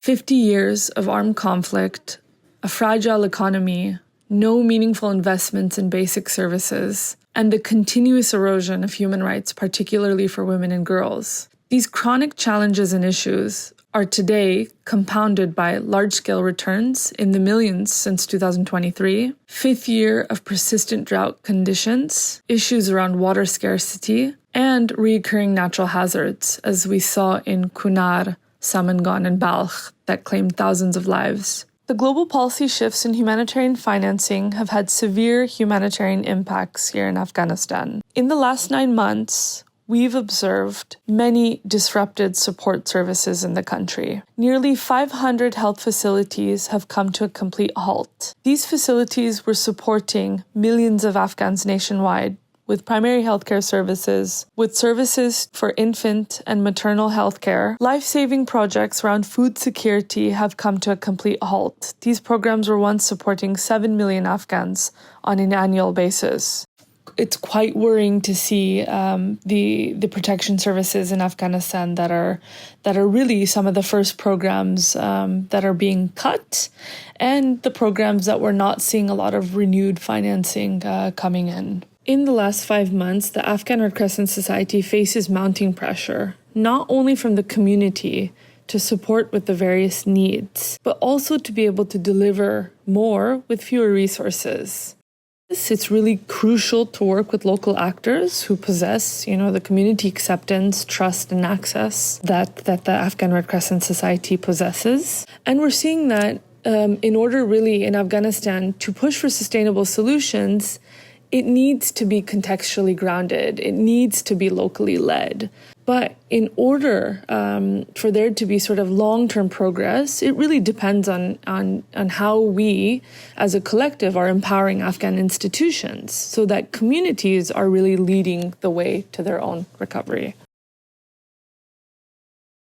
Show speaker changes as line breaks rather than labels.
50 years of armed conflict, a fragile economy, no meaningful investments in basic services, and the continuous erosion of human rights, particularly for women and girls. These chronic challenges and issues are today compounded by large-scale returns in the millions since 2023, fifth year of persistent drought conditions, issues around water scarcity, and recurring natural hazards, as we saw in Kunar, Samangan, and Balkh, that claimed thousands of lives. The global policy shifts in humanitarian financing have had severe humanitarian impacts here in Afghanistan. In the last 9 months, we've observed many disrupted support services in the country. Nearly 500 health facilities have come to a complete halt. These facilities were supporting millions of Afghans nationwide with primary healthcare services, with services for infant and maternal healthcare. Life-saving projects around food security have come to a complete halt. These programs were once supporting 7 million Afghans on an annual basis. It's quite worrying to see the protection services in Afghanistan that are really some of the first programs that are being cut, and the programs that we're not seeing a lot of renewed financing coming in. In the last 5 months, the Afghan Red Crescent Society faces mounting pressure, not only from the community to support with the various needs, but also to be able to deliver more with fewer resources. It's really crucial to work with local actors who possess, the community acceptance, trust, and access that the Afghan Red Crescent Society possesses. And we're seeing that in order really in Afghanistan to push for sustainable solutions, it needs to be contextually grounded. It needs to be locally led. But in order for there to be sort of long-term progress, it really depends on how we, as a collective, are empowering Afghan institutions so that communities are really leading the way to their own recovery.